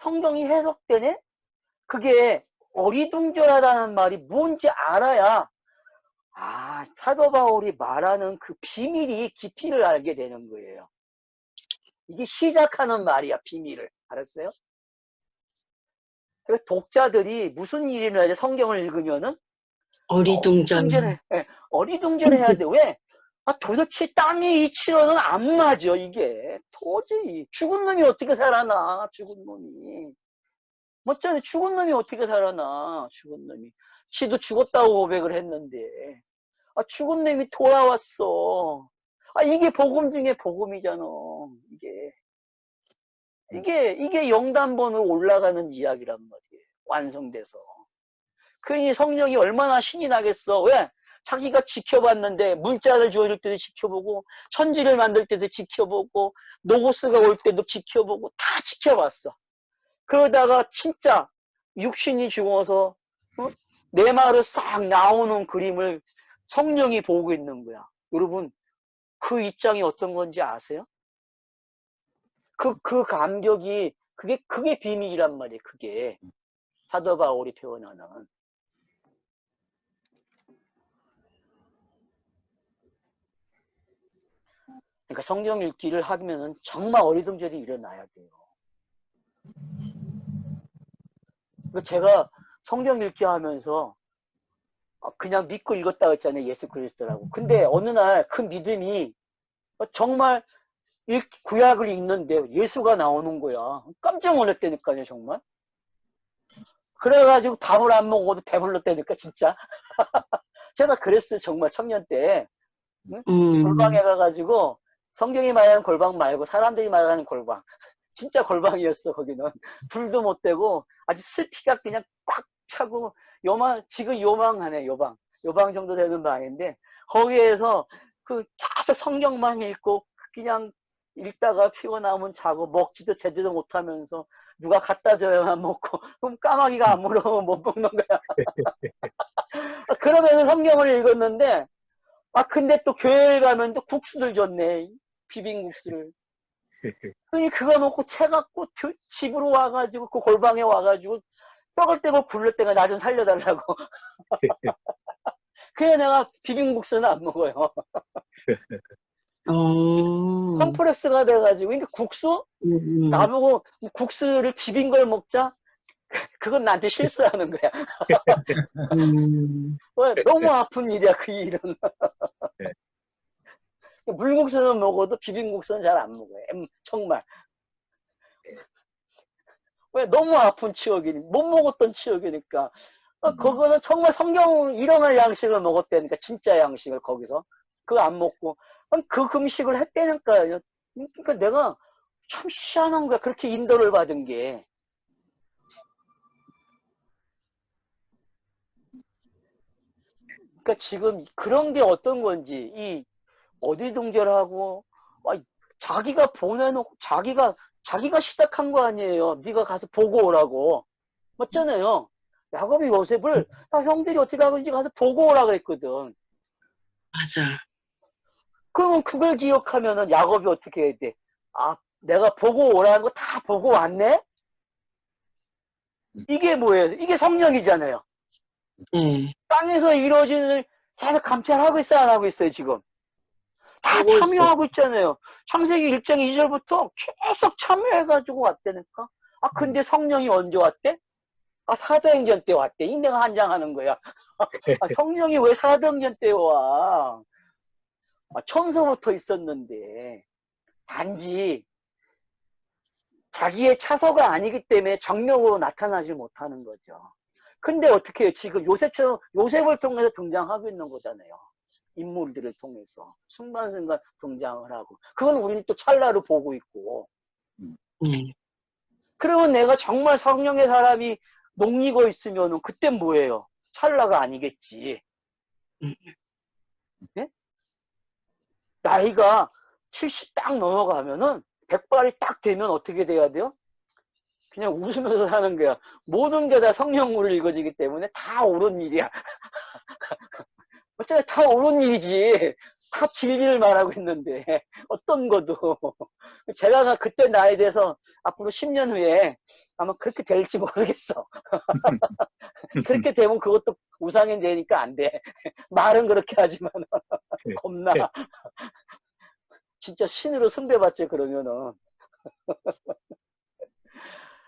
성경이 해석되네? 그게 어리둥절하다는 말이 뭔지 알아야, 사도 바울이 말하는 그 비밀이 깊이를 알게 되는 거예요. 이게 시작하는 말이야, 비밀을. 알았어요? 그래서 독자들이 무슨 일이나 이제 성경을 읽으면은 어리둥절. 어리둥절해야 돼. 왜? 도대체 땅의 이치로는 안 맞아, 이게. 도저히. 죽은 놈이 어떻게 살아나, 죽은 놈이. 맞잖아요. 죽은 놈이 어떻게 살아나, 죽은 놈이. 지도 죽었다고 고백을 했는데. 죽은 놈이 돌아왔어. 이게 복음 중에 복음이잖아. 이게 영단번으로 올라가는 이야기란 말이에요. 완성돼서. 그러니 성령이 얼마나 신이 나겠어. 왜? 자기가 지켜봤는데 문자를 주어줄 때도 지켜보고 천지를 만들 때도 지켜보고 노고스가 올 때도 지켜보고 다 지켜봤어. 그러다가 진짜 육신이 죽어서 내 말을 싹 나오는 그림을 성령이 보고 있는 거야. 여러분 그 입장이 어떤 건지 아세요? 그 감격이 그게 비밀이란 말이에요. 그게 사도 바울이 표현하는. 그러니까 성경 읽기를 하면은 정말 어리둥절이 일어나야 돼요. 제가 성경 읽기 하면서 그냥 믿고 읽었다 했잖아요. 예수 그리스도라고. 근데 어느 날 그 믿음이 정말 구약을 읽는데 예수가 나오는 거야. 깜짝 놀랐다니까요, 정말. 그래가지고 밥을 안 먹어도 배불렀다니까, 진짜. 제가 그랬어요, 정말 청년 때. 골방에 가가지고 성경이 말하는 골방 말고 사람들이 말하는 골방. 진짜 골방이었어, 거기는. 불도 못 대고 아주 습기가 그냥 꽉 차고 지금 요망하네, 요방 정도 되는 방인데 거기에서 계속 성경만 읽고 그냥 읽다가 피곤하면 자고 먹지도 제대로 못하면서 누가 갖다 줘야만 먹고 그럼 까마귀가 안 물어보면 못 먹는 거야. 그러면서 성경을 읽었는데 근데 또 교회에 가면 또 국수를 줬네. 비빔국수를. 그거 먹고 채갖고 집으로 와가지고 그 골방에 와가지고 떡을 떼고 굴릴 때가 나 좀 살려달라고. 그래 내가 비빔국수는 안 먹어요. 컴플렉스가 돼가지고 그러니까 국수? 나보고 국수를 비빈 걸 먹자? 그건 나한테 실수하는 거야. 너무 아픈 일이야 그 일은. 물국수는 먹어도 비빔국수는 잘 안 먹어요. 정말. 왜? 너무 아픈 추억이니 못 먹었던 추억이니까. 그거는 정말 성경 일어날 양식을 먹었다니까. 진짜 양식을 거기서. 그거 안 먹고 그 금식을 했다니까요. 그러니까 내가 참 희한한 거야. 그렇게 인도를 받은 게. 그러니까 지금 그런 게 어떤 건지 이 어디둥절하고 자기가 보내놓고 자기가 시작한 거 아니에요. 네가 가서 보고 오라고. 맞잖아요. 야곱이 요셉을 형들이 어떻게 하는지 가서 보고 오라 그랬거든. 맞아. 그러면 그걸 기억하면은 야곱이 어떻게 해야 돼? 내가 보고 오라는 거 다 보고 왔네? 이게 뭐예요? 이게 성령이잖아요. 땅에서 이루어지는 계속 감찰하고 있어요, 안 하고 있어요, 지금? 다 참여하고 있잖아요. 창세기 1장 2절부터 계속 참여해가지고 왔다니까? 근데 성령이 언제 왔대? 사도행전 때 왔대. 내가 한장하는 거야. 성령이 왜 사도행전 때 와? 처음서부터 있었는데 단지 자기의 차서가 아니기 때문에 정력으로 나타나지 못하는 거죠. 근데 어떻게 해요? 지금 요셉을 통해서 등장하고 있는 거잖아요. 인물들을 통해서 순간순간 등장을 하고 그건 우리는 또 찰나로 보고 있고. 그러면 내가 정말 성령의 사람이 녹이고 있으면 그땐 뭐예요? 찰나가 아니겠지. 네? 나이가 70 딱 넘어가면은 100발이 딱 되면 어떻게 돼야 돼요? 그냥 웃으면서 사는 거야. 모든 게 다 성령으로 읽어지기 때문에 다 옳은 일이야. 어차피 다 옳은 일이지. 다 진리를 말하고 있는데 어떤 것도 제가 그때 나에 대해서 앞으로 10년 후에 아마 그렇게 될지 모르겠어. 그렇게 되면 그것도 우상이 되니까 안 돼. 말은 그렇게 하지만 겁나. 진짜 신으로 숭배받지 그러면은.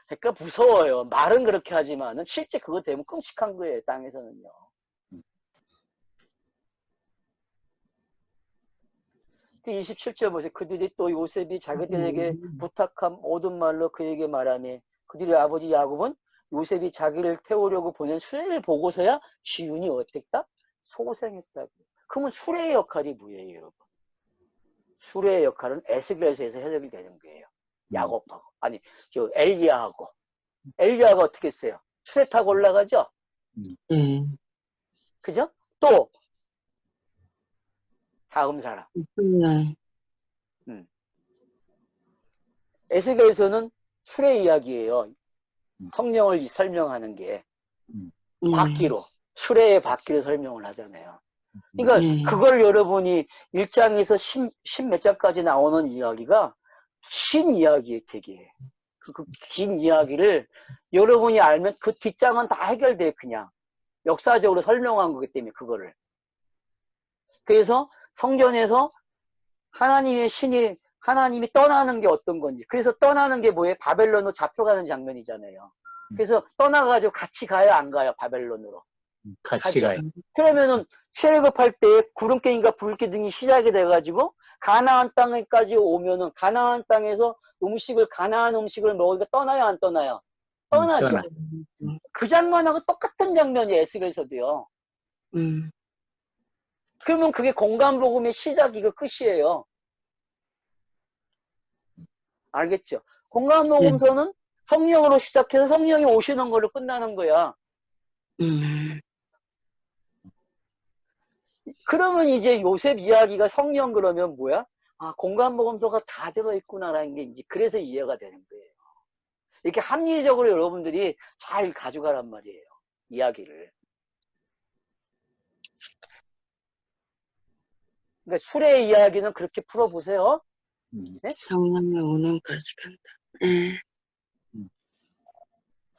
그러니까 무서워요. 말은 그렇게 하지만은 실제 그거 되면 끔찍한 거예요. 땅에서는요. 그 27절 보세요. 그들이 또 요셉이 자기들에게 부탁한 모든 말로 그에게 말하며 그들의 아버지 야곱은 요셉이 자기를 태우려고 보낸 수레를 보고서야 기운이 어땠다? 소생했다. 그러면 수레의 역할이 뭐예요, 여러분? 수레의 역할은 에스겔서에서 해석이 되는 거예요. 야곱하고 아니 저 엘리야하고 엘리야가 어떻게 했어요? 수레 타고 올라가죠? 그죠? 또 다음 사람. 에스겔에서는 수레 이야기예요. 성령을 설명하는 게 바퀴로 수레의 바퀴로 설명을 하잖아요. 그러니까 그걸 여러분이 1장에서 10 몇 장까지 나오는 이야기가 긴 이야기예요, 되게. 그 긴 이야기를 여러분이 알면 그 뒷장은 다 해결돼, 그냥. 역사적으로 설명한 거기 때문에, 그거를. 그래서 성전에서 하나님이 떠나는 게 어떤 건지. 그래서 떠나는 게 뭐예요? 바벨론으로 잡혀가는 장면이잖아요. 그래서 떠나가지고 같이 가요, 안 가요? 바벨론으로. 같이 가요. 그러면은 출애굽할 때 구름기둥과 불기둥이 시작이 돼가지고 가나안 땅에까지 오면은 가나안 땅에서 가나안 음식을 먹으니까 떠나요, 안 떠나요? 떠나죠. 떠나. 그 장면하고 똑같은 장면이 에스겔서도요. 그러면 그게 공간복음의 시작이고 끝이에요. 알겠죠? 공간복음서는 성령으로 시작해서 성령이 오시는 걸로 끝나는 거야. 그러면 이제 요셉 이야기가 성령 그러면 뭐야? 아, 공간복음서가 다 들어있구나라는 게 이제 그래서 이해가 되는 거예요. 이렇게 합리적으로 여러분들이 잘 가져가란 말이에요. 이야기를. 그러니까 수레의 이야기는 그렇게 풀어보세요. 네? 성령의 오는까지 간다.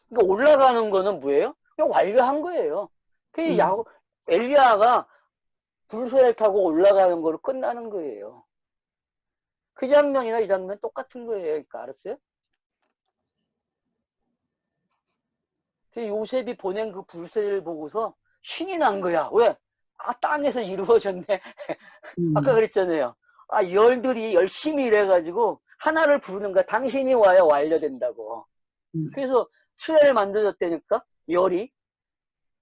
그러니까 올라가는 거는 뭐예요? 그냥 완료한 거예요. 그 엘리야가 불소를 타고 올라가는 거로 끝나는 거예요. 그 장면이나 이 장면 똑같은 거예요. 그러니까 알았어요? 그 요셉이 보낸 그 불새를 보고서 신이 난 거야. 왜? 아, 땅에서 이루어졌네. 아까 그랬잖아요. 아, 열들이 열심히 일해가지고 하나를 부르는 거야. 당신이 와야 완료된다고. 그래서 수레를 만들어줬다니까? 열이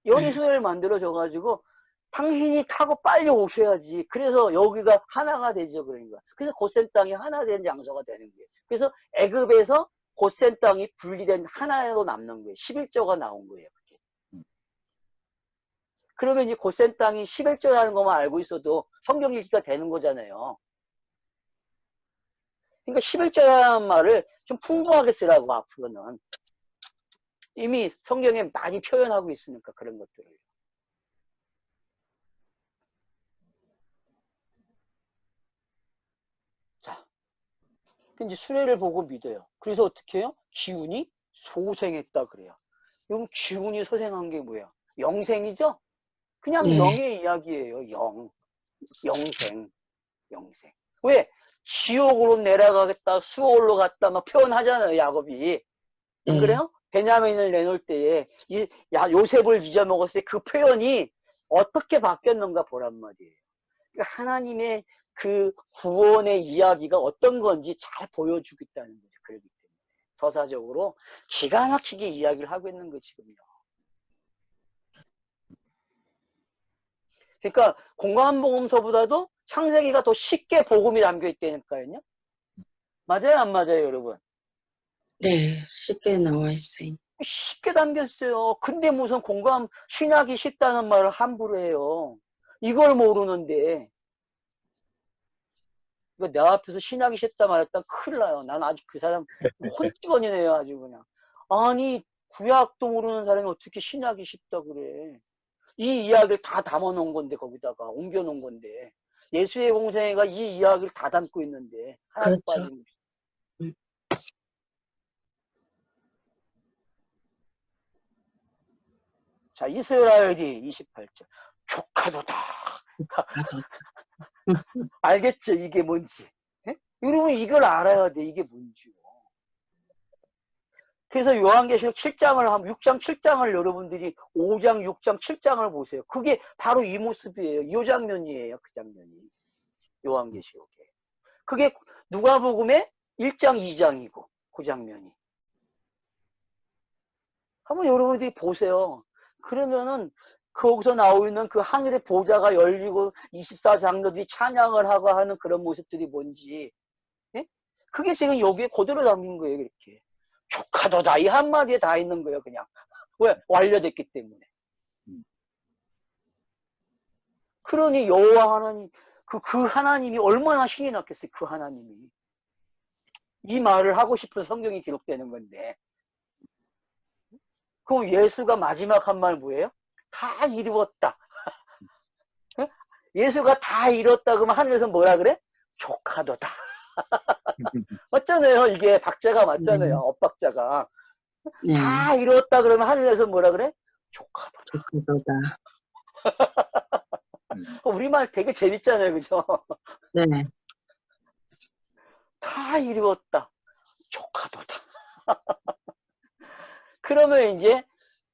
수레를 만들어줘가지고 당신이 타고 빨리 오셔야지. 그래서 여기가 하나가 되죠. 그러니까. 그래서 고센 땅이 하나 된 장소가 되는 거예요. 그래서 애굽에서 고센 땅이 분리된 하나로 남는 거예요. 11조가 나온 거예요. 그게. 그러면 이제 고센 땅이 11조라는 것만 알고 있어도 성경 읽기가 되는 거잖아요. 그러니까 11조라는 말을 좀 풍부하게 쓰라고 앞으로는. 이미 성경에 많이 표현하고 있으니까 그런 것들을. 자, 이제 수레를 보고 믿어요. 그래서 어떻게 해요? 기운이 소생했다 그래요. 그럼 기운이 소생한 게 뭐야? 영생이죠? 그냥 영의 이야기예요. 영생. 왜? 지옥으로 내려가겠다, 수월로 갔다 막 표현하잖아요, 야곱이. 안 그래요? 베냐민을 내놓을 때에 요셉을 잊어먹었을 때 그 표현이 어떻게 바뀌었는가 보란 말이에요. 그러니까 하나님의 그 구원의 이야기가 어떤 건지 잘 보여주겠다는 거죠. 그렇기 때문에 서사적으로 기가 막히게 이야기를 하고 있는 거 지금요. 그러니까 공간복음서보다도 창세기가 더 쉽게 복음이 담겨 있다니까요. 맞아요, 안 맞아요, 여러분? 네, 쉽게 나와 있어요. 쉽게 담겼어요. 근데 무슨 신약이 쉽다는 말을 함부로 해요. 이걸 모르는데. 내 앞에서 신약이 쉽다 말했다 큰일 나요. 난 아주 그 사람 혼직원이네요, 아주 그냥. 아니, 구약도 모르는 사람이 어떻게 신약이 쉽다 그래. 이 이야기를 다 담아 놓은 건데, 거기다가 옮겨 놓은 건데. 예수의 공생애가 이 이야기를 다 담고 있는데, 하나도 그렇죠. 빠짐없이. 음. 자, 이스라엘이 28절. 조카도다. 맞아. 알겠죠? 이게 뭔지. 예? 여러분, 이걸 알아야 돼. 이게 뭔지요. 그래서 요한계시록 7장을 하면 6장, 7장을 여러분들이 5장, 6장, 7장을 보세요. 그게 바로 이 모습이에요. 이 장면이에요. 그 장면이. 요한계시록에. 그게 누가복음의 1장, 2장이고 그 장면이. 한번 여러분들이 보세요. 그러면은 거기서 나오는 그 하늘의 보좌가 열리고 24장로들이 찬양을 하고 하는 그런 모습들이 뭔지. 예? 그게 지금 여기에 그대로 담긴 거예요. 이렇게. 조카도다. 이 한마디에 다 있는 거예요. 그냥. 왜? 완료됐기 때문에. 그러니 여호와 하나님, 그 하나님이 얼마나 신이 났겠어요. 그 하나님이. 이 말을 하고 싶어서 성경이 기록되는 건데. 그럼 예수가 마지막 한 말 뭐예요? 다 이루었다. 예수가 다 이뤘다 그러면 하늘에서 뭐라 그래? 조카도다. 맞잖아요. 이게 박자가 맞잖아요. 엇박자가. 네. 다 이뤘다 그러면 하늘에서 뭐라 그래? 조카도다. 조카도다. 우리말 되게 재밌잖아요. 그죠? 네. 다 이루었다. 조카도다. 그러면 이제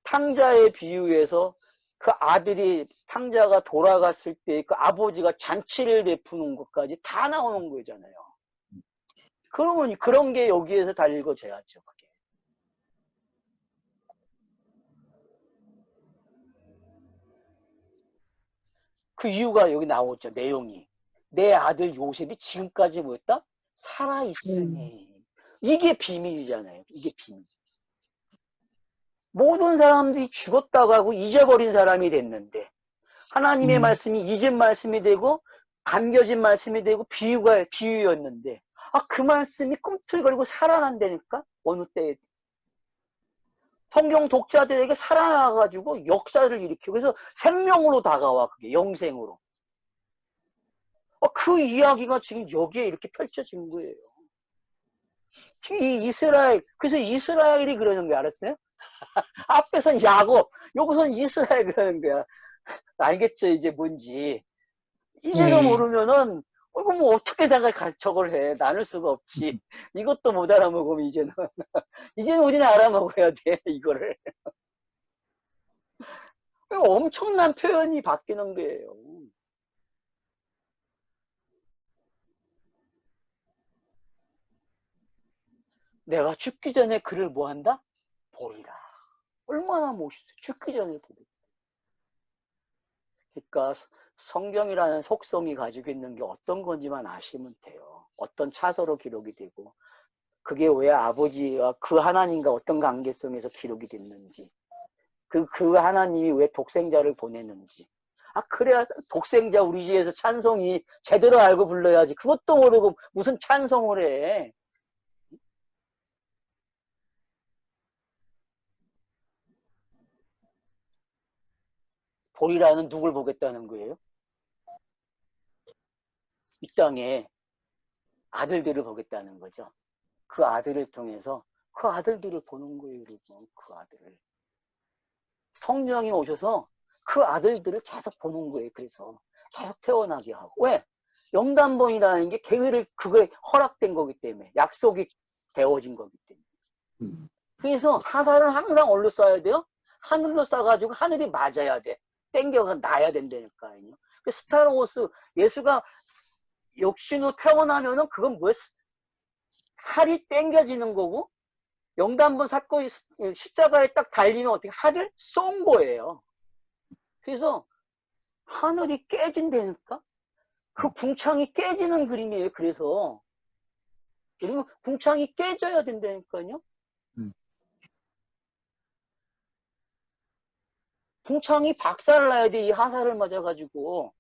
탕자의 비유에서 그 아들이 탕자가 돌아갔을 때 그 아버지가 잔치를 베푸는 것까지 다 나오는 거잖아요. 그러면 그런 게 여기에서 다 읽어져야죠. 그게. 그 이유가 여기 나오죠. 내용이. 내 아들 요셉이 지금까지 뭐였다? 살아있으니. 이게 비밀이잖아요. 이게 비밀. 모든 사람들이 죽었다고 하고 잊어버린 사람이 됐는데 하나님의 말씀이 잊은 말씀이 되고 감겨진 말씀이 되고 비유였는데 그 말씀이 꿈틀거리고 살아난다니까 어느 때에 성경 독자들에게 살아나가지고 역사를 일으키고 그래서 생명으로 다가와 그게 영생으로 그 이야기가 지금 여기에 이렇게 펼쳐진 거예요. 이 이스라엘 그래서 이스라엘이 그러는 거 알았어요? 앞에선 야곱 여기선 이스라엘 그러는 거야. 알겠죠 이제 뭔지. 이제도 모르면은 이거 뭐 어떻게 내가 저걸 해 나눌 수가 없지. 이것도 못 알아먹으면 이제는 이제는 우리는 알아먹어야 돼 이거를. 엄청난 표현이 바뀌는 거예요. 내가 죽기 전에 그를 뭐 한다? 보리라. 얼마나 멋있어. 죽기 전에 보리라. 그러니까 성경이라는 속성이 가지고 있는 게 어떤 건지만 아시면 돼요. 어떤 차서로 기록이 되고 그게 왜 아버지와 그 하나님과 어떤 관계성에서 기록이 됐는지 그 하나님이 왜 독생자를 보내는지 그래야 독생자 우리 집에서 찬송이 제대로 알고 불러야지 그것도 모르고 무슨 찬송을 해. 보리라는 누굴 보겠다는 거예요? 이 땅에 아들들을 보겠다는 거죠. 그 아들을 통해서 그 아들들을 보는 거예요. 여러분. 그 아들을. 성령이 오셔서 그 아들들을 계속 보는 거예요. 그래서 계속 태어나게 하고. 왜? 영단번이라는 게 그거에 허락된 거기 때문에 약속이 되어진 거기 때문에. 그래서 하살은 항상 어디로 쏴야 돼요? 하늘로 쏴가지고 하늘이 맞아야 돼. 땡겨가 놔야 된다니까요. 그 스타로워스 예수가 육신으로 태어나면은 그건 뭐예요? 할이 땡겨지는 거고 영단번 사건이 십자가에 딱 달리면 어떻게 하늘 쏜 거예요. 그래서 하늘이 깨진다니까? 그 궁창이 깨지는 그림이에요. 그래서 여러분 궁창이 깨져야 된다니까요. 궁창이 박살나야 돼. 이 화살을 맞아가지고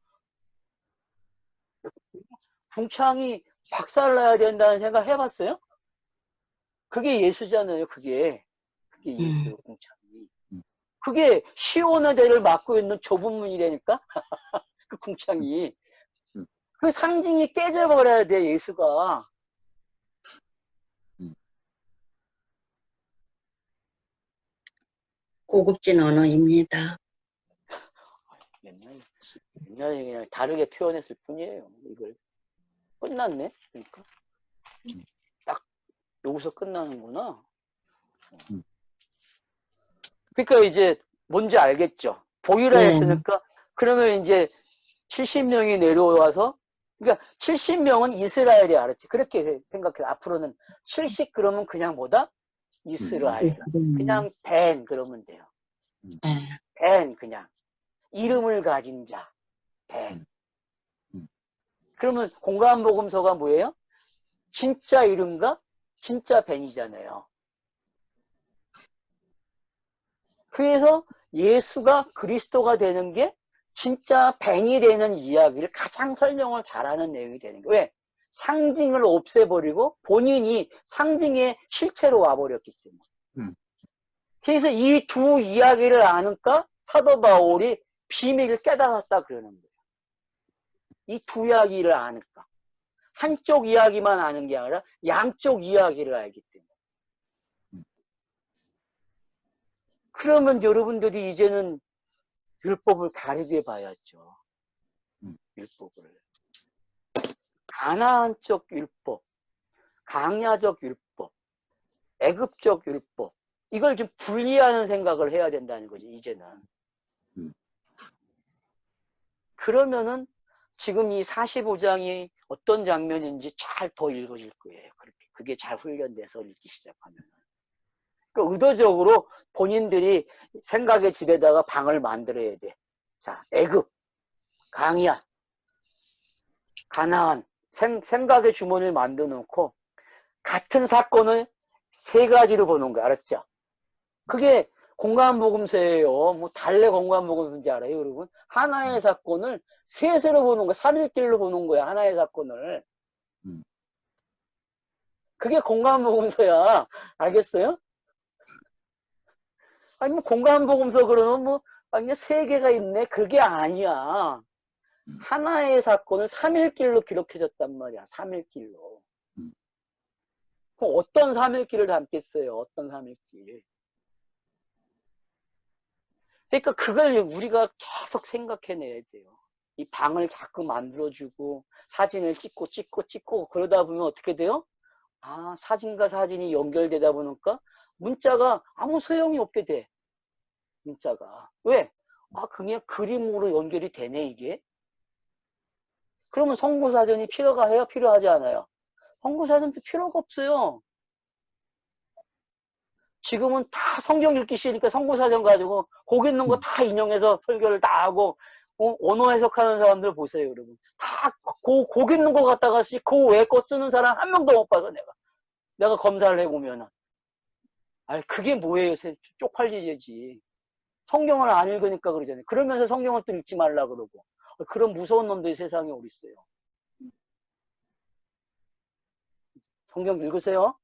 궁창이 박살나야 된다는 생각 해봤어요? 그게 예수잖아요. 그게 그게 예수 궁창이. 그게 시온의 대를 막고 있는 좁은 문이라니까? 그 궁창이. 그 상징이 깨져버려야 돼, 예수가. 고급진 언어입니다. 옛날에 그냥 다르게 표현했을 뿐이에요. 이걸. 끝났네? 그러니까. 딱, 여기서 끝나는구나. 그러니까 이제 뭔지 알겠죠? 보이라 네. 했으니까, 그러면 이제 70명이 내려와서, 그러니까 70명은 이스라엘이 알았지. 그렇게 생각해. 앞으로는 70 그러면 그냥 뭐다? 이스라엘. 그냥 벤 그러면 돼요. 네. 벤 그냥. 이름을 가진 자. 벤. 그러면 공간복음서가 뭐예요? 진짜 이름과 진짜 벤이잖아요. 그래서 예수가 그리스도가 되는 게 진짜 벤이 되는 이야기를 가장 설명을 잘하는 내용이 되는 거예요. 왜? 상징을 없애버리고 본인이 상징의 실체로 와버렸기 때문에. 그래서 이 두 이야기를 아니까 사도 바울이 비밀을 깨달았다 그러는 거예요. 이 두 이야기를 아니까. 한쪽 이야기만 아는 게 아니라 양쪽 이야기를 알기 때문에. 그러면 여러분들이 이제는 율법을 다르게 봐야죠. 율법을. 가나안적 율법, 강야적 율법, 애굽적 율법. 이걸 좀 분리하는 생각을 해야 된다는 거지, 이제는. 그러면은 지금 이 45장이 어떤 장면인지 잘 더 읽어질 거예요. 그게 잘 훈련돼서 읽기 시작하면. 그러니까 의도적으로 본인들이 생각의 집에다가 방을 만들어야 돼. 자, 애굽, 강야, 가나안, 생각의 주머니를 만들어 놓고 같은 사건을 세 가지로 보는 거야. 알았죠? 그게 공간복음서예요. 뭐 달래 공간복음서인지 알아요, 여러분? 하나의 사건을 셋으로 보는 거야. 3일길로 보는 거야, 하나의 사건을. 그게 공간복음서야. 알겠어요? 아니, 뭐 공간복음서 그러면 뭐, 아니, 세 개가 있네. 그게 아니야. 하나의 사건을 3일길로 기록해줬단 말이야. 3일길로. 그럼 어떤 3일길을 담겠어요? 어떤 3일길. 그러니까 그걸 우리가 계속 생각해내야 돼요. 이 방을 자꾸 만들어주고 사진을 찍고 그러다 보면 어떻게 돼요? 아, 사진과 사진이 연결되다 보니까 문자가 아무 소용이 없게 돼. 문자가. 왜? 아, 그냥 그림으로 연결이 되네, 이게. 그러면 성부사전이 필요가 해요? 필요하지 않아요? 성부사전도 필요가 없어요. 지금은 다 성경 읽기 싫으니까 성부사전 가지고 거기 있는 거 다 인용해서 설교를 다 하고 언어 해석하는 사람들 보세요, 여러분. 다 거기 있는 거 갖다가 그 외에 거 쓰는 사람 한 명도 못 봐서 내가 검사를 해보면은. 아니, 그게 뭐예요? 쪽팔리지. 성경을 안 읽으니까 그러잖아요. 그러면서 성경을 또 읽지 말라 그러고. 그런 무서운 놈들이 세상에 어디 있어요. 성경 읽으세요.